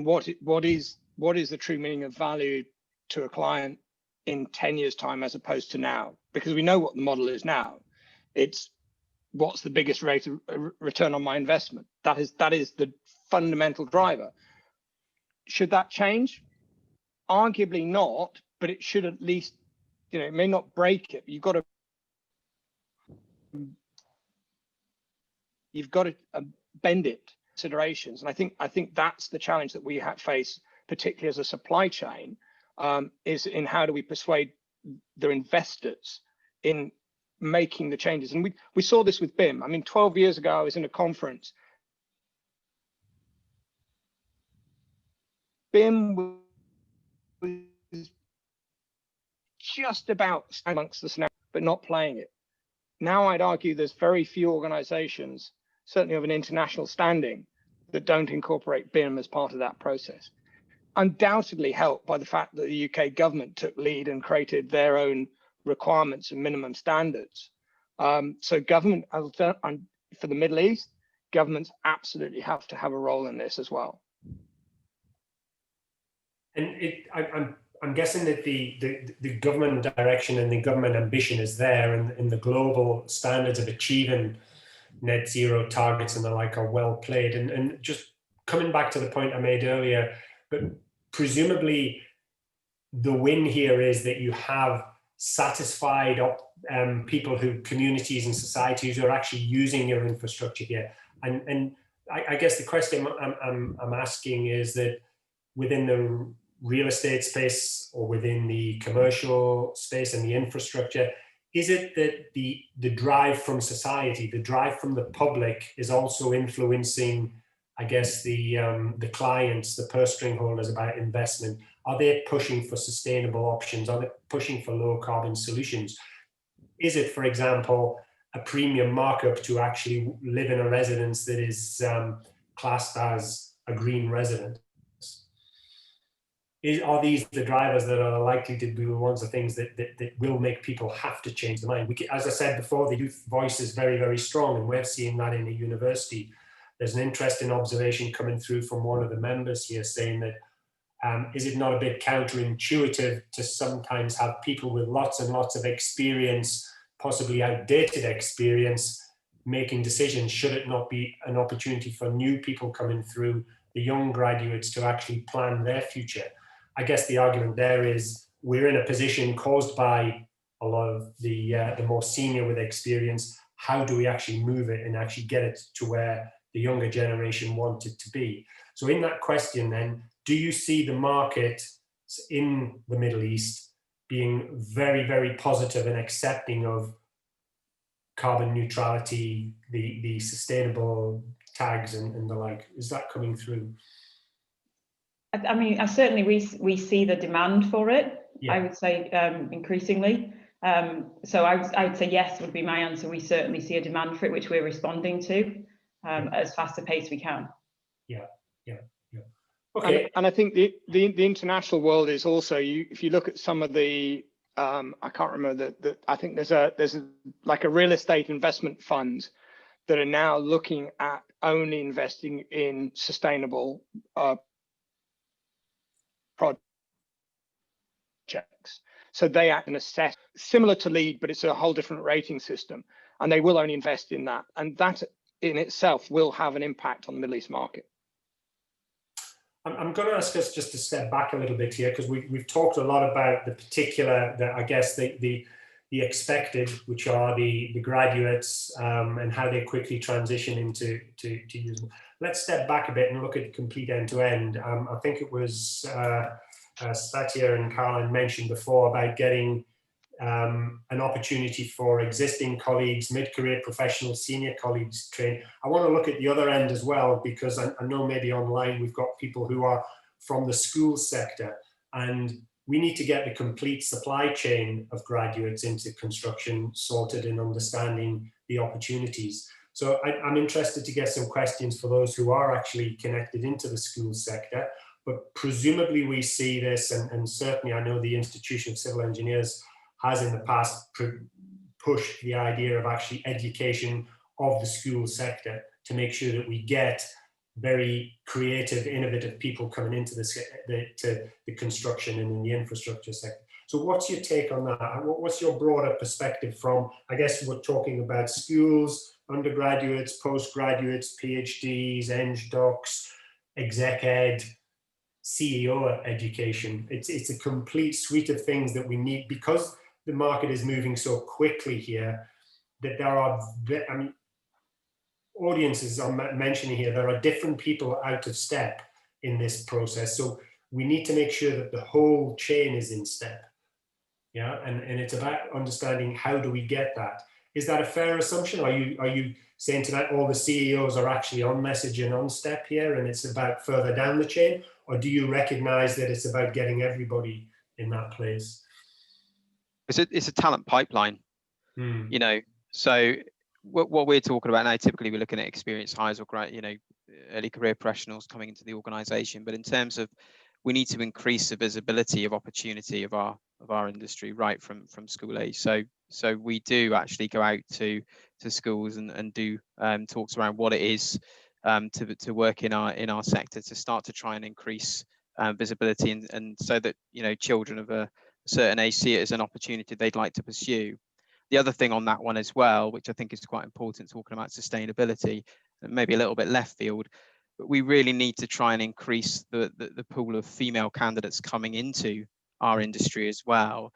what is the true meaning of value to a client in 10 years time as opposed to now? Because we know what the model is now. It's what's the biggest rate of return on my investment. That is the fundamental driver. Should that change? Arguably not, but it should at least, you know, it may not break it. You've got to bend it considerations. And I think that's the challenge that we face, particularly as a supply chain, is in how do we persuade the investors in making the changes. And we saw this with BIM. I mean, 12 years ago, I was in a conference. BIM was just about amongst the scenario, but not playing it. Now I'd argue there's very few organizations, certainly of an international standing, that don't incorporate BIM as part of that process. Undoubtedly helped by the fact that the UK government took lead and created their own requirements and minimum standards. So government, for the Middle East, governments absolutely have to have a role in this as well. And I'm guessing that the government direction and the government ambition is there, and the global standards of achieving net zero targets and the like are well played. And just coming back to the point I made earlier, but presumably the win here is that you have satisfied people communities and societies who are actually using your infrastructure here. And I guess the question I'm asking is that within the real estate space or within the commercial space and the infrastructure, is it that the drive from society, the drive from the public is also influencing, I guess, the clients, the purse string holders about investment? Are they pushing for sustainable options? Are they pushing for low carbon solutions? Is it, for example, a premium markup to actually live in a residence that is classed as a green residence? Are these the drivers that are likely to be the ones, the things that will make people have to change their mind? As I said before, the youth voice is very, very strong, and we're seeing that in a university. There's an interesting observation coming through from one of the members here saying that, is it not a bit counterintuitive to sometimes have people with lots and lots of experience, possibly outdated experience, making decisions? Should it not be an opportunity for new people coming through, the young graduates, to actually plan their future? I guess the argument there is we're in a position caused by a lot of the more senior with experience. How do we actually move it and actually get it to where the younger generation want it to be? So in that question then, do you see the market in the Middle East being very, very positive and accepting of carbon neutrality, the sustainable tags and the like? Is that coming through? I mean, certainly we see the demand for it. Yeah. I would say increasingly. So I would say yes would be my answer. We certainly see a demand for it, which we're responding to as fast a pace we can. Yeah. Okay. And I think the international world is also, if you look at some of the I can't remember I think there's like a real estate investment fund that are now looking at only investing in sustainable projects. So they act and assess, similar to LEED, but it's a whole different rating system, and they will only invest in that, and that in itself will have an impact on the Middle East market. I'm going to ask us just to step back a little bit here, because we've talked a lot about the particular, I guess the expected, which are the graduates and how they quickly transition into use them. Let's step back a bit and look at complete end-to-end. I think it was Satya and Caroline mentioned before about getting an opportunity for existing colleagues, mid-career professionals, senior colleagues trained. I want to look at the other end as well, because I know maybe online we've got people who are from the school sector, and we need to get the complete supply chain of graduates into construction sorted and understanding the opportunities. So I'm interested to get some questions for those who are actually connected into the school sector, but presumably we see this, and certainly I know the Institution of Civil Engineers has in the past pushed the idea of actually education of the school sector to make sure that we get very creative, innovative people coming into the construction and in the infrastructure sector. So what's your take on that? What's your broader perspective from, I guess we're talking about schools, undergraduates, postgraduates, PhDs, Eng Docs, exec ed, CEO education. It's a complete suite of things that we need, because the market is moving so quickly here, that there are, I mean, audiences I'm mentioning here, there are different people out of step in this process. So we need to make sure that the whole chain is in step. Yeah, and it's about understanding how do we get that. Is that a fair assumption? Are you saying tonight all the CEOs are actually on message and on step here, and it's about further down the chain? Or do you recognize that it's about getting everybody in that place? It's a talent pipeline, you know. So what we're talking about now, typically we're looking at experienced hires or early career professionals coming into the organization. But in terms of, we need to increase the visibility of opportunity of our industry right from school age. So we do actually go out to schools and do talks around what it is to work in our sector, to start to try and increase visibility, and so that, you know, children of a certain age see it as an opportunity they'd like to pursue. The other thing on that one as well, which I think is quite important, talking about sustainability, maybe a little bit left field, but we really need to try and increase the pool of female candidates coming into our industry as well.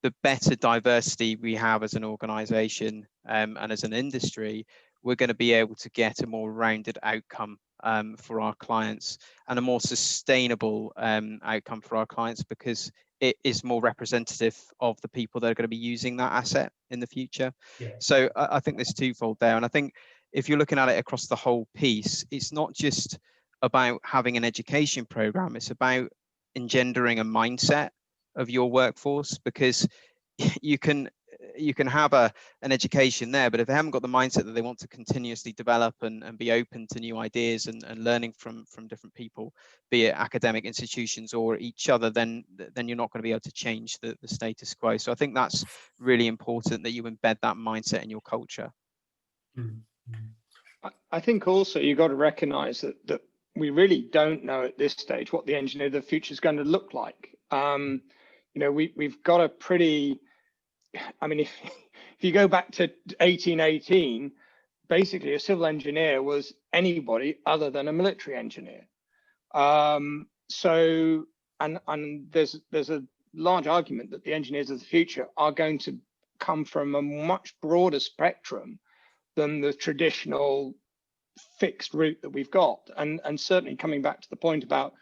The better diversity we have as an organisation and as an industry, we're going to be able to get a more rounded outcome for our clients, and a more sustainable outcome for our clients, because it is more representative of the people that are going to be using that asset in the future. Yeah. So I think there's twofold there. And I think if you're looking at it across the whole piece, it's not just about having an education program, it's about engendering a mindset of your workforce, because you can have an education there, but if they haven't got the mindset that they want to continuously develop and be open to new ideas and learning from different people, be it academic institutions or each other, then you're not going to be able to change the status quo. So I think that's really important, that you embed that mindset in your culture. I think also you've got to recognize that we really don't know at this stage what the engineer of the future is going to look like. You know, we've got a pretty, I mean, if you go back to 1818, basically a civil engineer was anybody other than a military engineer. So there's a large argument that the engineers of the future are going to come from a much broader spectrum than the traditional fixed route that we've got. And certainly coming back to the point about,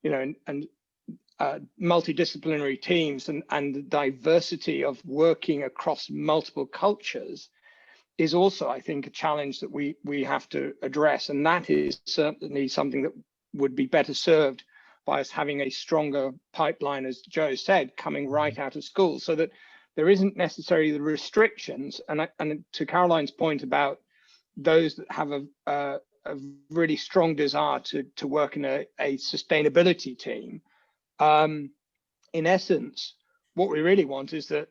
you know, and multidisciplinary teams and the diversity of working across multiple cultures is also, I think, a challenge that we have to address. And that is certainly something that would be better served by us having a stronger pipeline, as Joe said, coming right out of school, so that there isn't necessarily the restrictions. And to Caroline's point about those that have a really strong desire to work in a sustainability team, in essence, what we really want is that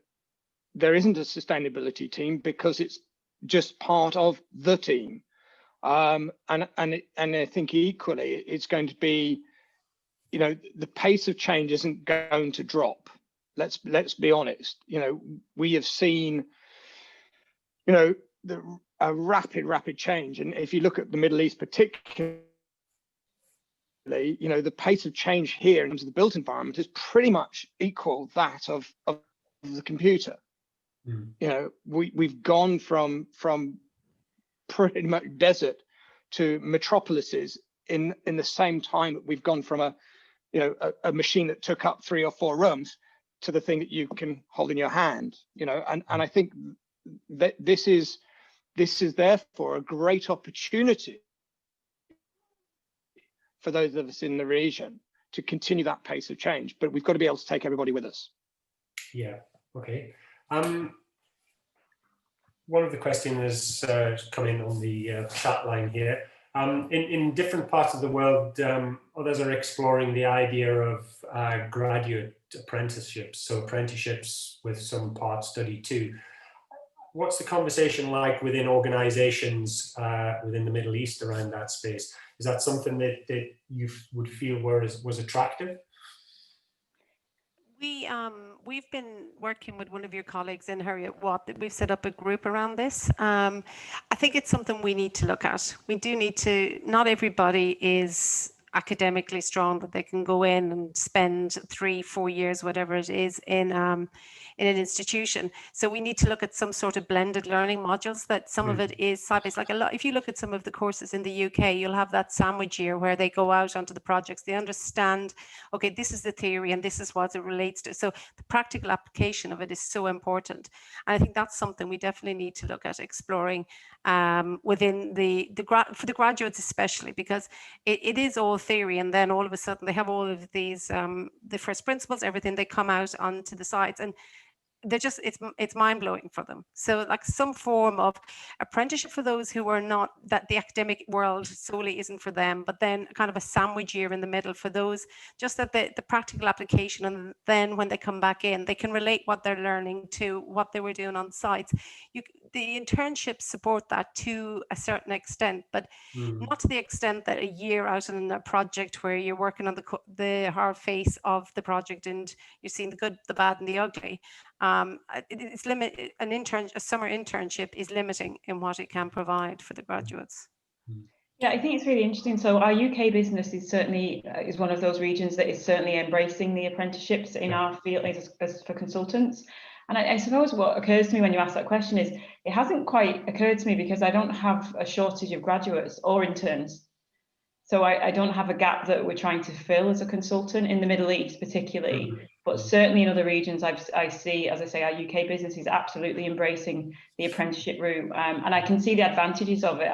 there isn't a sustainability team, because it's just part of the team. And I think equally, it's going to be, you know, the pace of change isn't going to drop. Let's be honest. You know, we have seen, you know, a rapid change. And if you look at the Middle East particularly, you know, the pace of change here in terms of the built environment is pretty much equal that of the computer. You know, we've gone from pretty much desert to metropolises in the same time that we've gone from a machine that took up 3 or 4 rooms to the thing that you can hold in your hand. You know, and I think that this is therefore a great opportunity for those of us in the region to continue that pace of change, but we've got to be able to take everybody with us. Yeah. Okay. one of the questions has come in on the chat line here. In different parts of the world, others are exploring the idea of graduate apprenticeships, so apprenticeships with some part study too. What's the conversation like within organizations within the Middle East around that space? Is that something that you would feel was attractive? We've been working with one of your colleagues in Harriet Watt, that we've set up a group around this. I think it's something we need to look at. We do need to, not everybody is academically strong that they can go in and spend 3-4 years, whatever it is, in an institution. So we need to look at some sort of blended learning modules, that some of it is side-based. Like a lot, if you look at some of the courses in the UK, you'll have that sandwich year where they go out onto the projects, they understand, okay, this is the theory and this is what it relates to. So the practical application of it is so important. And I think that's something we definitely need to look at exploring within for the graduates especially, because it is all theory, and then all of a sudden they have all of these the first principles, everything, they come out onto the sides, and they're just, it's mind-blowing for them. So like some form of apprenticeship for those who are not, that the academic world solely isn't for them, but then kind of a sandwich year in the middle for those, just that the practical application, and then when they come back in, they can relate what they're learning to what they were doing on sites. The internships support that to a certain extent, but not to the extent that a year out on a project where you're working on the hard face of the project and you're seeing the good, the bad and the ugly. It's limited. A summer internship is limiting in what it can provide for the graduates. Yeah, I think it's really interesting. So our UK business is certainly is one of those regions that is certainly embracing the apprenticeships in our field as for consultants. And I suppose what occurs to me when you ask that question is, it hasn't quite occurred to me because I don't have a shortage of graduates or interns. So I don't have a gap that we're trying to fill as a consultant in the Middle East particularly, but certainly in other regions I see, as I say, our UK business is absolutely embracing the apprenticeship route, and I can see the advantages of it.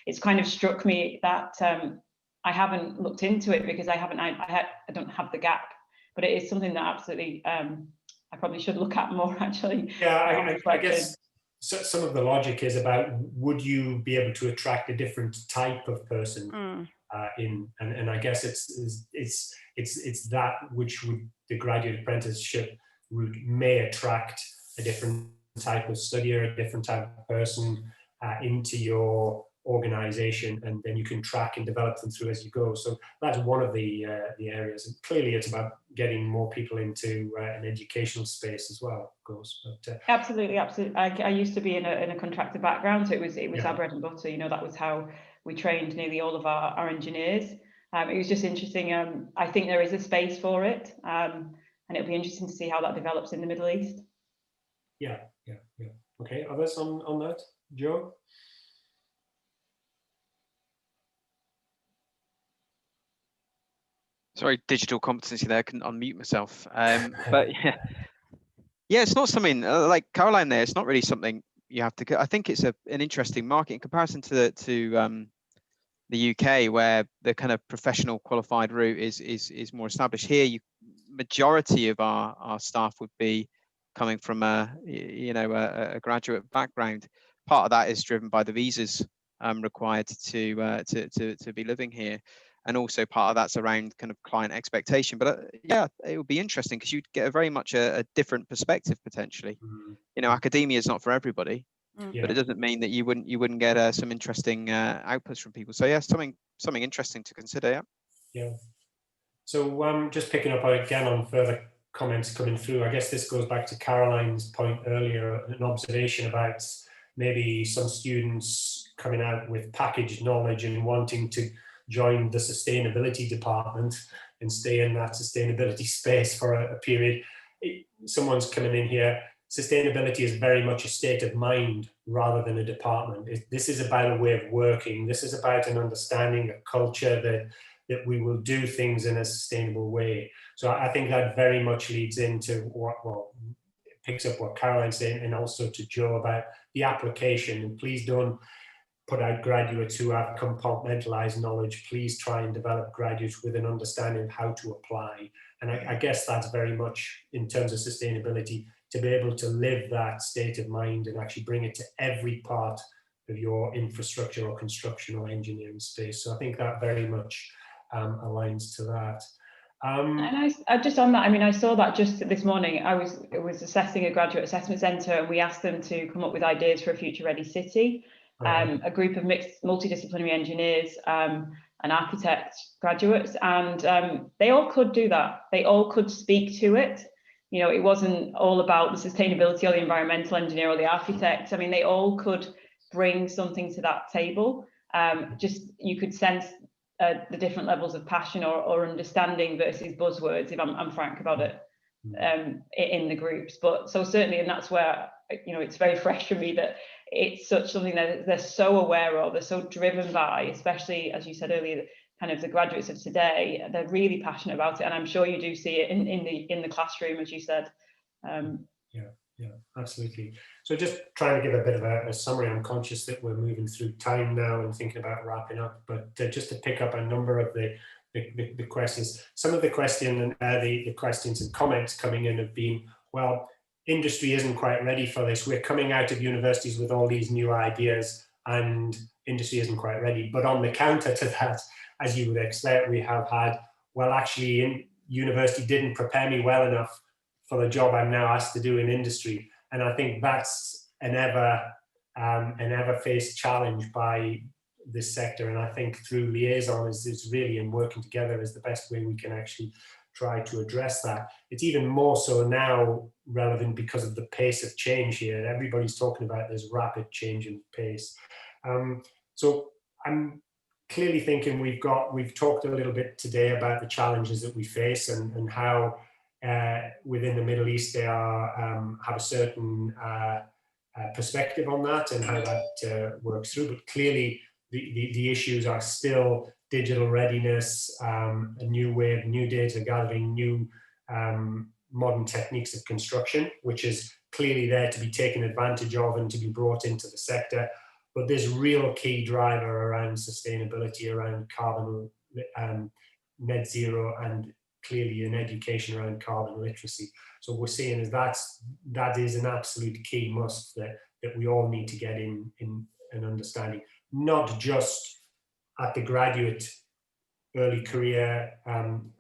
It's kind of struck me that I haven't looked into it because I don't have the gap, but it is something that absolutely I probably should look at more actually. Yeah, I guess some of the logic is about, would you be able to attract a different type of person and I guess it's that which would the graduate apprenticeship route may attract a different type of studier, a different type of person into your organization, and then you can track and develop them through as you go. So that's one of the areas, and clearly it's about getting more people into an educational space as well, of course. But, absolutely. I used to be in a contractor background, so it was our bread and butter. You know, that was how we trained nearly all of our engineers. It was just interesting. I think there is a space for it, and it'll be interesting to see how that develops in the Middle East. Yeah. Okay, others on that, Joe? Sorry, digital competency there, I couldn't unmute myself. But yeah, it's not something like Caroline there. It's not really something you have to. I think it's an interesting market in comparison to the UK, where the kind of professional qualified route is more established. Here, majority of our staff would be coming from a graduate background. Part of that is driven by the visas required to be living here. And also part of that's around kind of client expectation. But yeah, it would be interesting because you'd get very much a different perspective potentially. You know, academia is not for everybody, but it doesn't mean that you wouldn't get some interesting outputs from people. So yeah, something interesting to consider. Yeah. So just picking up again on further comments coming through, I guess this goes back to Caroline's point earlier, an observation about maybe some students coming out with packaged knowledge and wanting to join the sustainability department and stay in that sustainability space for a period. Someone's coming in here. Sustainability is very much a state of mind rather than a department. This is about a way of working. This is about an understanding, a culture that we will do things in a sustainable way. So I think that very much leads into picks up what Caroline's saying, and also to Joe about the application. And please don't put out graduates who have compartmentalized knowledge. Please try and develop graduates with an understanding of how to apply. And I guess that's very much in terms of sustainability. to be able to live that state of mind and actually bring it to every part of your infrastructure or construction or engineering space. So I think that very much aligns to that. And I just on that, I mean, I saw that just this morning. I was assessing a graduate assessment centre, and we asked them to come up with ideas for a future-ready city. A group of mixed multidisciplinary engineers and architect graduates, and they all could do that. They all could speak to it. You know, it wasn't all about the sustainability or the environmental engineer or the architect. I mean, they all could bring something to that table. Just you could sense the different levels of passion or understanding versus buzzwords, if I'm frank about it, in the groups. But so certainly, and that's where, you know, it's very fresh for me that it's such something that they're so aware of, they're so driven by, especially as you said earlier, kind of the graduates of today. They're really passionate about it, and I'm sure you do see it in the classroom, as you said. Yeah, absolutely. So just trying to give a bit of a summary. I'm conscious that we're moving through time now and thinking about wrapping up, but just to pick up a number of the questions. Some of the questions and comments coming in have been, well, industry isn't quite ready for this. We're coming out of universities with all these new ideas and industry isn't quite ready. But on the counter to that, as you would expect, we have had, well, actually, university didn't prepare me well enough for the job I'm now asked to do in industry. And I think that's an ever-faced challenge by this sector. And I think through liaison is really in working together is the best way we can actually try to address that. It's even more so now relevant because of the pace of change here. Everybody's talking about this rapid change in pace. So I'm clearly thinking we've talked a little bit today about the challenges that we face and how within the Middle East they are have a certain perspective on that and how that works through. But clearly the issues are still digital readiness, a new way of new data gathering, new modern techniques of construction, which is clearly there to be taken advantage of and to be brought into the sector. But there's real key driver around sustainability, around carbon net zero, and clearly in education around carbon literacy. So we're seeing is that is an absolute key must that we all need to get in an understanding, not just at the graduate, early career,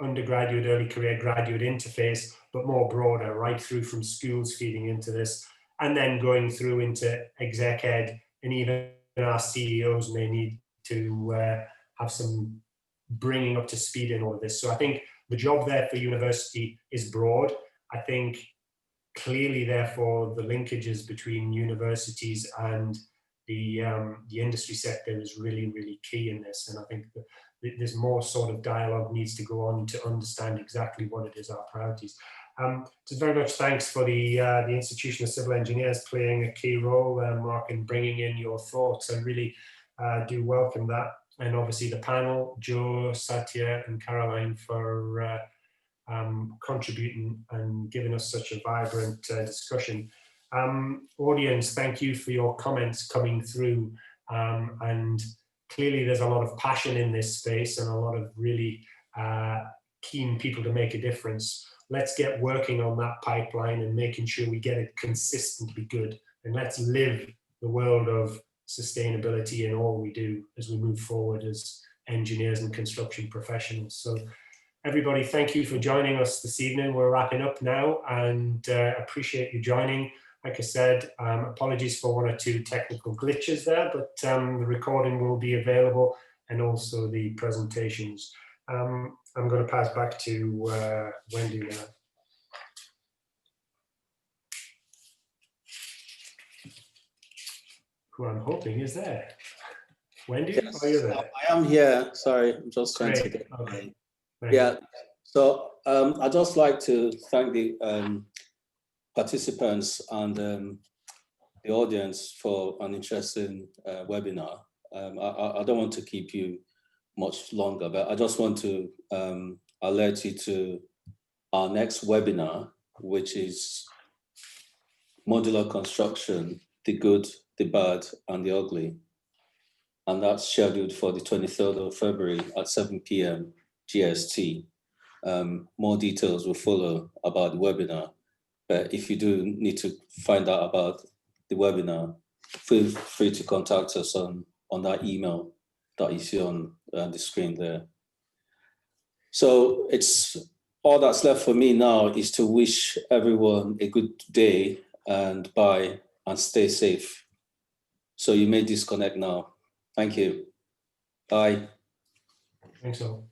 undergraduate, early career, graduate interface, but more broader, right through from schools feeding into this, and then going through into exec ed, and even our CEOs may need to have some bringing up to speed in all of this. So I think the job there for university is broad. I think clearly, therefore, the linkages between universities and the industry sector is really, really key in this. And I think that there's more sort of dialogue needs to go on to understand exactly what it is our priorities. So very much thanks for the Institution of Civil Engineers playing a key role, Mark, in bringing in your thoughts. I really do welcome that. And obviously the panel, Joe, Satya and Caroline for contributing and giving us such a vibrant discussion. Audience, thank you for your comments coming through. And clearly there's a lot of passion in this space and a lot of really keen people to make a difference. Let's get working on that pipeline and making sure we get it consistently good. And let's live the world of sustainability in all we do as we move forward as engineers and construction professionals. So everybody, thank you for joining us this evening. We're wrapping up now and appreciate you joining. Like I said, apologies for one or two technical glitches there, but the recording will be available and also the presentations. I'm going to pass back to Wendy now. Who I'm hoping is there. Wendy, yes, are you there? I am here. Sorry, I'm just trying to get. Okay. Yeah. So I'd just like to thank the participants and the audience for an interesting webinar. I don't want to keep you much longer, but I just want to alert you to our next webinar, which is modular construction, the good, the bad, and the ugly. And that's scheduled for the 23rd of February at 7 p.m. GST. More details will follow about the webinar, But if you do need to find out about the webinar, feel free to contact us on that email that you see on the screen there. So it's all that's left for me now is to wish everyone a good day and bye and stay safe. So you may disconnect now. Thank you. Bye. Thanks all.